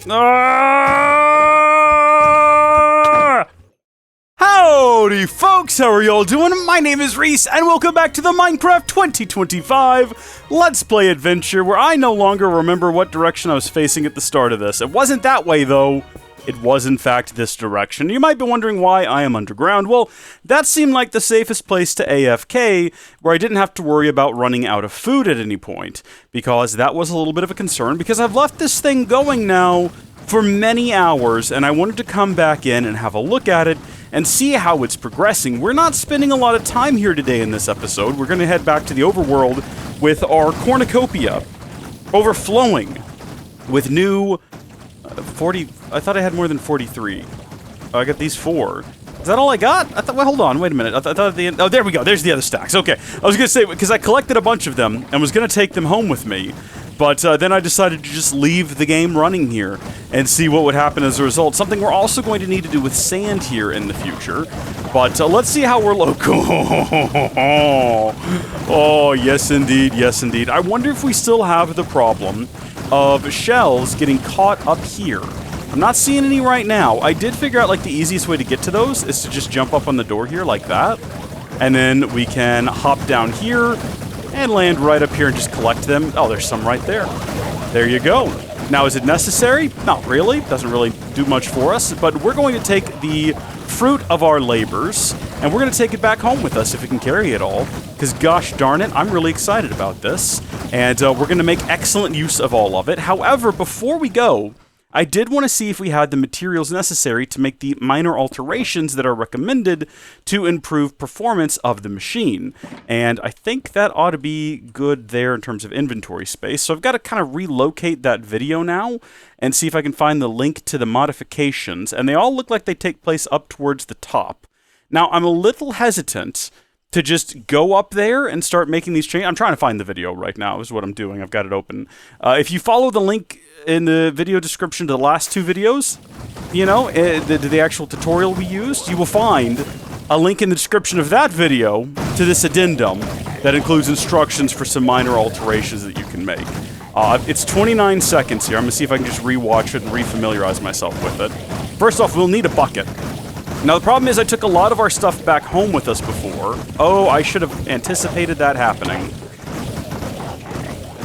Howdy folks, how are y'all doing? My name is Reese, and welcome back to the Minecraft 2025 Let's Play Adventure, where I no longer remember what direction I was facing at the start of this. It wasn't that way, though. It was, in fact, this direction. You might be wondering why I am underground. Well, that seemed like the safest place to AFK, where I didn't have to worry about running out of food at any point, because that was a little bit of a concern, because I've left this thing going now for many hours, and I wanted to come back in and have a look at it and see how it's progressing. We're not spending a lot of time here today in this episode. We're going to head back to the overworld with our cornucopia overflowing with new 40... I thought I had more than 43. Oh, I got these 4. Is that all I got? I thought, well, hold on, wait a minute. I thought at the end... Oh, there we go. There's the other stacks. Okay. I was going to say, because I collected a bunch of them and was going to take them home with me, but then I decided to just leave the game running here and see what would happen as a result. Something we're also going to need to do with sand here in the future. But let's see how we're local. Oh, yes indeed, yes indeed. I wonder if we still have the problem of shells getting caught up here. I'm not seeing any right now. I did figure out, like, the easiest way to get to those is to just jump up on the door here like that. And then we can hop down here and land right up here and just collect them. Oh, there's some right there. There you go. Now, is it necessary? Not really. Doesn't really do much for us. But we're going to take the fruit of our labors, and we're going to take it back home with us if we can carry it all. Because, gosh darn it, I'm really excited about this. And we're going to make excellent use of all of it. However, before we go, I did want to see if we had the materials necessary to make the minor alterations that are recommended to improve performance of the machine. And I think that ought to be good there in terms of inventory space. So I've got to kind of relocate that video now and see if I can find the link to the modifications. And they all look like they take place up towards the top. Now, I'm a little hesitant to just go up there and start making these changes. I'm trying to find the video right now is what I'm doing. I've got it open. If you follow the link in the video description to the last 2 videos, you know, the actual tutorial we used, you will find a link in the description of that video to this addendum that includes instructions for some minor alterations that you can make. It's 29 seconds here. I'm going to see if I can just rewatch it and refamiliarize myself with it. First off, we'll need a bucket. Now, the problem is I took a lot of our stuff back home with us before. Oh, I should have anticipated that happening.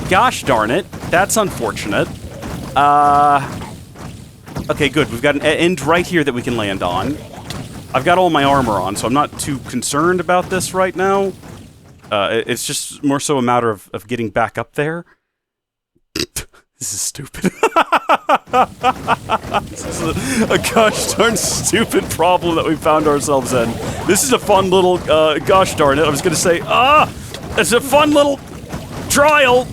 Gosh darn it. That's unfortunate. Okay, good. We've got an end right here that we can land on. I've got all my armor on, so I'm not too concerned about this right now. It's just more so a matter of getting back up there. This is stupid. This is a gosh darn stupid problem that we found ourselves in. This is a fun little, gosh darn it, I was gonna say, it's a fun little trial.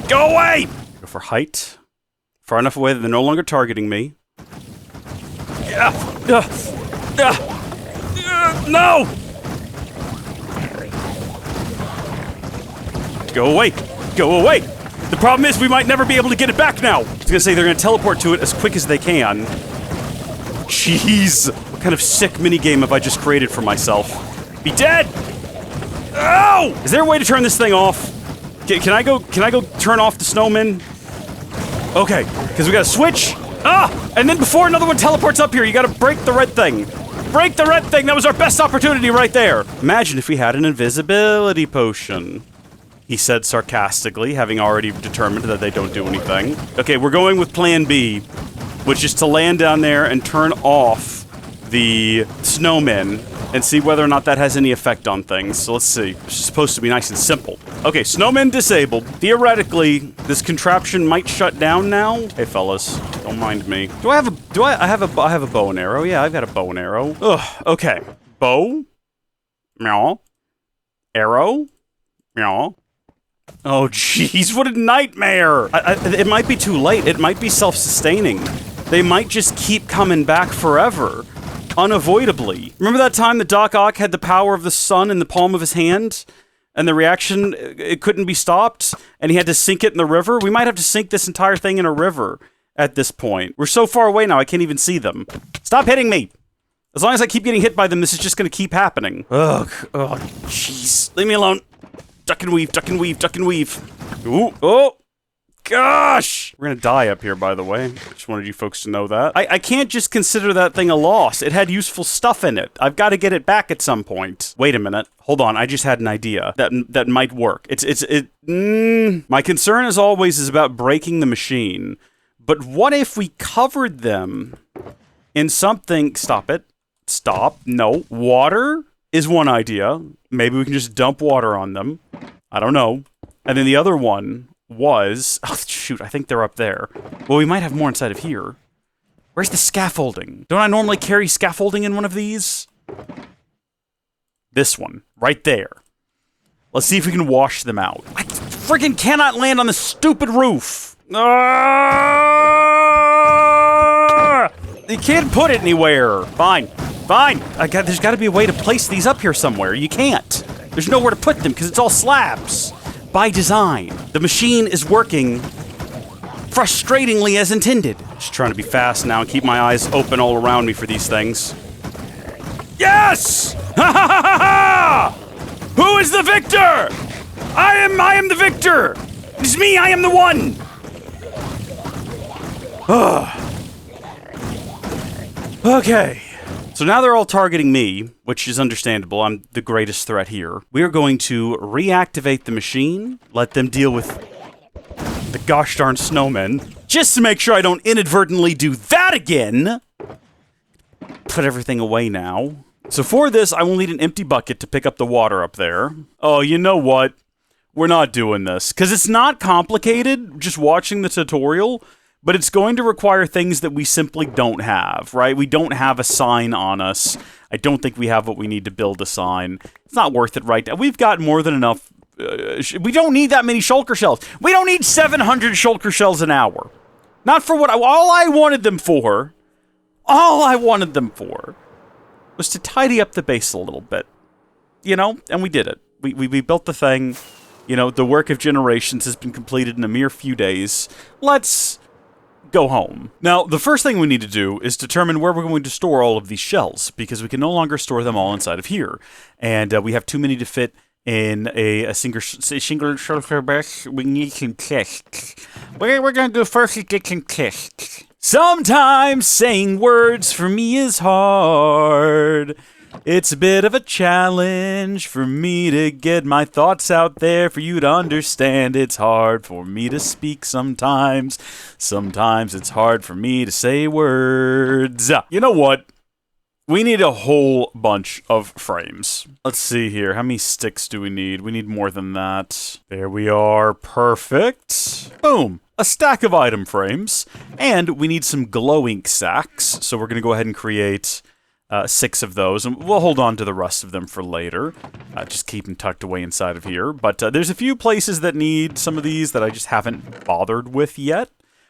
Go away! Go for height. Far enough away that they're no longer targeting me. No! Go away! Go away! The problem is we might never be able to get it back now! I was gonna say they're gonna teleport to it as quick as they can. Jeez! What kind of sick minigame have I just created for myself? Be dead! Ow! Is there a way to turn this thing off? Can I go turn off the snowman? Okay, because we gotta switch. And then before another one teleports up here, you gotta break the red thing. Break the red thing! That was our best opportunity right there! Imagine if we had an invisibility potion. He said sarcastically, having already determined that they don't do anything. Okay, we're going with plan B, which is to land down there and turn off the snowmen and see whether or not that has any effect on things. So let's see. It's supposed to be nice and simple. Okay, snowmen disabled. Theoretically, this contraption might shut down now. Hey, fellas, don't mind me. I have a bow and arrow. Yeah, I've got a bow and arrow. Ugh, okay. Bow. Meow. Arrow. Meow. Oh, jeez, what a nightmare! It might be too late. It might be self-sustaining. They might just keep coming back forever. Unavoidably. Remember that time that Doc Ock had the power of the sun in the palm of his hand? And the reaction, it couldn't be stopped? And he had to sink it in the river? We might have to sink this entire thing in a river at this point. We're so far away now, I can't even see them. Stop hitting me! As long as I keep getting hit by them, this is just gonna keep happening. Ugh. Oh, jeez. Leave me alone. Duck and weave, duck and weave, duck and weave. Ooh, oh! Gosh! We're gonna die up here, by the way. Just wanted you folks to know that. I can't just consider that thing a loss. It had useful stuff in it. I've got to get it back at some point. Wait a minute. Hold on. I just had an idea that might work. My concern, as always, is about breaking the machine. But what if we covered them in something... Stop it. Stop. No. Water is one idea. Maybe we can just dump water on them. I don't know. And then the other one was... Oh, shoot. I think they're up there. Well, we might have more inside of here. Where's the scaffolding? Don't I normally carry scaffolding in one of these? This one. Right there. Let's see if we can wash them out. I friggin' cannot land on the stupid roof. You can't put it anywhere. Fine. Fine. There's got to be a way to place these up here somewhere. You can't. There's nowhere to put them because it's all slabs. By design. The machine is working frustratingly as intended. Just trying to be fast now and keep my eyes open all around me for these things. Yes! Ha ha ha ha! Who is the victor? I am the victor! It's me, I am the one! Okay. So now they're all targeting me, which is understandable. I'm the greatest threat here. We are going to reactivate the machine, let them deal with the gosh darn snowmen, just to make sure I don't inadvertently do that again. Put everything away now. So for this, I will need an empty bucket to pick up the water up there. Oh, you know what? We're not doing this, because it's not complicated, just watching the tutorial. But it's going to require things that we simply don't have, right? We don't have a sign on us. I don't think we have what we need to build a sign. It's not worth it right now. We've got more than enough. We don't need that many shulker shells. We don't need 700 shulker shells an hour. Not for what all I wanted them for. All I wanted them for was to tidy up the base a little bit. You know? And we did it. We built the thing. You know, the work of generations has been completed in a mere few days. Let's go home. Now, the first thing we need to do is determine where we're going to store all of these shells, because we can no longer store them all inside of here. And we have too many to fit in a single shulker bus. We need some tests. What we're going to do first is get some tests. Sometimes saying words for me is hard. It's a bit of a challenge for me to get my thoughts out there for you to understand. It's hard for me to speak sometimes. Sometimes it's hard for me to say words. You know what? We need a whole bunch of frames. Let's see here. How many sticks do we need? We need more than that. There we are. Perfect. Boom. A stack of item frames. And we need some glow ink sacks. So we're going to go ahead and create 6 of those, and we'll hold on to the rest of them for later. Just keep them tucked away inside of here. But there's a few places that need some of these that I just haven't bothered with yet.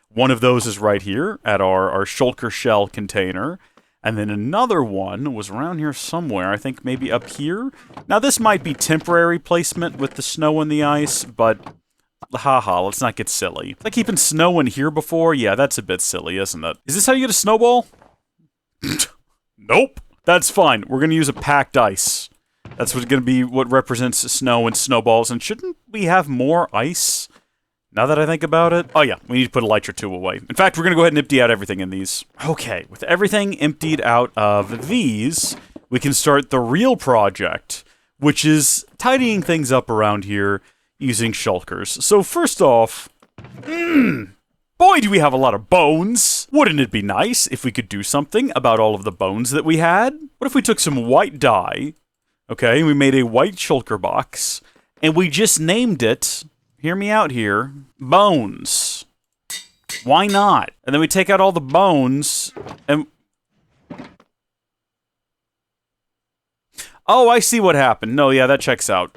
One of those is right here at our shulker shell container. And then another one was around here somewhere, I think maybe up here. Now this might be temporary placement with the snow and the ice, but haha, let's not get silly. Was I keeping snow in here before? Yeah, that's a bit silly, isn't it? Is this how you get a snowball? Nope. That's fine. We're going to use a packed ice. That's what's going to be what represents snow and snowballs. And shouldn't we have more ice? Now that I think about it. Oh yeah, we need to put a light or two away. In fact, we're going to go ahead and empty out everything in these. Okay, with everything emptied out of these, we can start the real project, which is tidying things up around here using shulkers. So first off, boy, do we have a lot of bones. Wouldn't it be nice if we could do something about all of the bones that we had? What if we took some white dye, okay, we made a white shulker box, and we just named it, hear me out here, Bones. Why not? And then we take out all the bones, and... Oh, I see what happened. No, yeah, that checks out.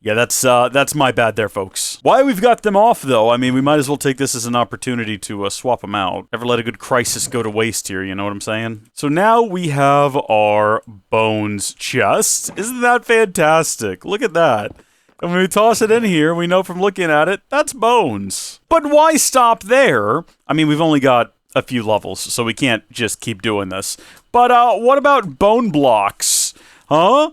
Yeah, that's my bad there, folks. Why we've got them off, though, I mean, we might as well take this as an opportunity to swap them out. Never let a good crisis go to waste here, you know what I'm saying? So now we have our bones chest. Isn't that fantastic? Look at that. And when we toss it in here, we know from looking at it, that's bones. But why stop there? I mean, we've only got a few levels, so we can't just keep doing this. But what about bone blocks? Huh?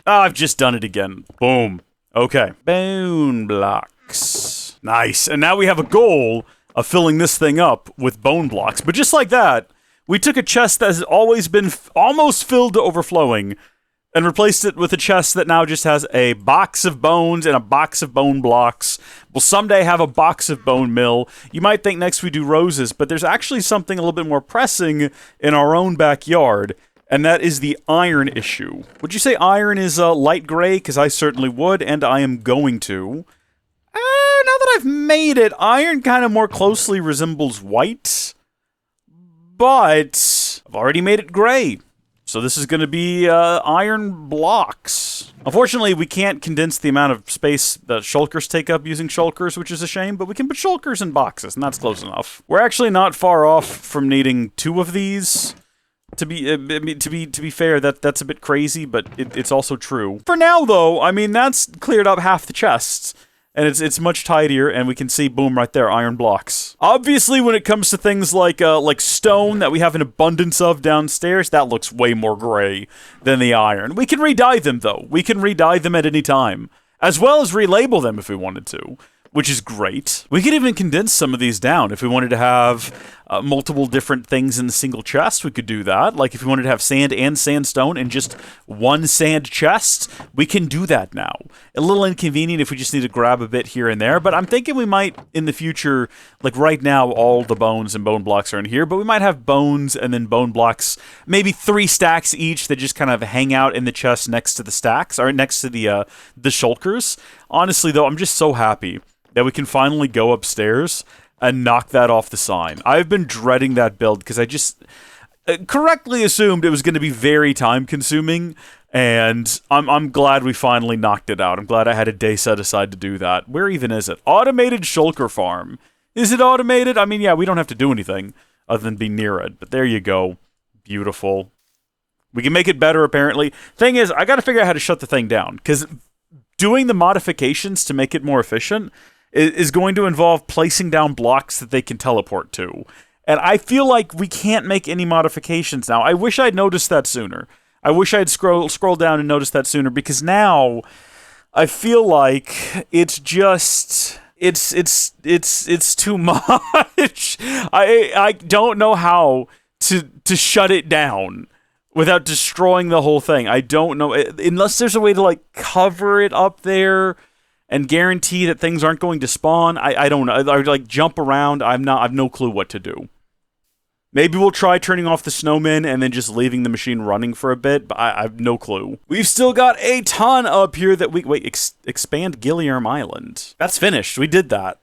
I've just done it again. Boom. Okay. Bone blocks. Nice. And now we have a goal of filling this thing up with bone blocks. But just like that, we took a chest that has always been almost filled to overflowing and replaced it with a chest that now just has a box of bones and a box of bone blocks. We'll someday have a box of bone mill. You might think next we do roses, but there's actually something a little bit more pressing in our own backyard, and that is the iron issue. Would you say iron is light gray? Because I certainly would, and I am going to. Now that I've made it, iron kind of more closely resembles white, but I've already made it gray. So this is going to be iron blocks. Unfortunately, we can't condense the amount of space that shulkers take up using shulkers, which is a shame, but we can put shulkers in boxes, and that's close enough. We're actually not far off from needing 2 of these. To be fair, that's a bit crazy, but it's also true. For now, though, I mean, that's cleared up half the chests. And it's much tidier, and we can see, boom, right there, iron blocks. Obviously, when it comes to things like stone that we have an abundance of downstairs, that looks way more gray than the iron. We can re-dye them, though. We can re-dye them at any time, as well as relabel them if we wanted to, which is great. We could even condense some of these down. If we wanted to have multiple different things in a single chest, we could do that. Like if we wanted to have sand and sandstone in just one sand chest, we can do that now. A little inconvenient if we just need to grab a bit here and there, but I'm thinking we might, in the future, like right now, all the bones and bone blocks are in here, but we might have bones and then bone blocks, maybe 3 stacks each that just kind of hang out in the chest next to the stacks, or next to the shulkers. Honestly, though, I'm just so happy that we can finally go upstairs and knock that off the sign. I've been dreading that build because I just correctly assumed it was going to be very time-consuming, and I'm glad we finally knocked it out. I'm glad I had a day set aside to do that. Where even is it? Automated shulker farm. Is it automated? I mean, yeah, we don't have to do anything other than be near it, but there you go. Beautiful. We can make it better, apparently. Thing is, I got to figure out how to shut the thing down, because doing the modifications to make it more efficient is going to involve placing down blocks that they can teleport to. And I feel like we can't make any modifications now. I wish I'd noticed that sooner. I wish I'd scroll down and noticed that sooner, because now I feel like it's just it's too much. I don't know how to shut it down without destroying the whole thing. I don't know, unless there's a way to like cover it up there and guarantee that things aren't going to spawn. I don't know. I like jump around. I've no clue what to do. Maybe we'll try turning off the snowmen and then just leaving the machine running for a bit, but I have no clue. We've still got a ton up here that we... Wait, expand Gilliarm Island. That's finished. We did that.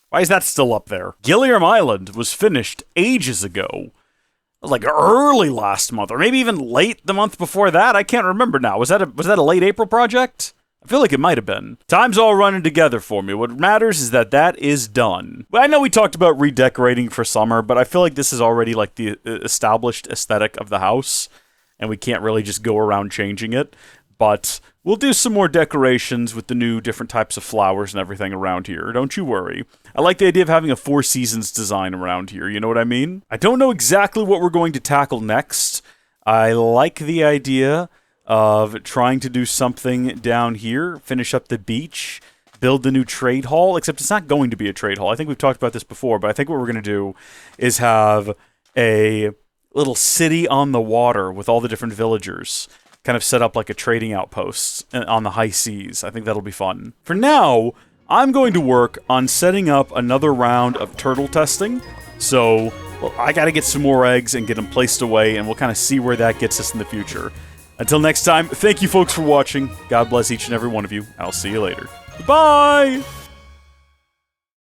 Why is that still up there? Gilliarm Island was finished ages ago. Like early last month, or maybe even late the month before that. I can't remember now. Was that a late April project? I feel like it might have been. Time's all running together for me. What matters is that is done. Well, I know we talked about redecorating for summer, but I feel like this is already like the established aesthetic of the house, and we can't really just go around changing it. But we'll do some more decorations with the new different types of flowers and everything around here. Don't you worry. I like the idea of having a 4 seasons design around here. You know what I mean? I don't know exactly what we're going to tackle next. I like the idea of trying to do something down here, finish up the beach, build the new trade hall, except it's not going to be a trade hall. I think we've talked about this before, but I think what we're going to do is have a little city on the water with all the different villagers, kind of set up like a trading outpost on the high seas. I think that'll be fun. For now, I'm going to work on setting up another round of turtle testing, so well, I gotta get some more eggs and get them placed away, and we'll kind of see where that gets us in the future. Until next time, thank you folks for watching. God bless each and every one of you. I'll see you later. Bye!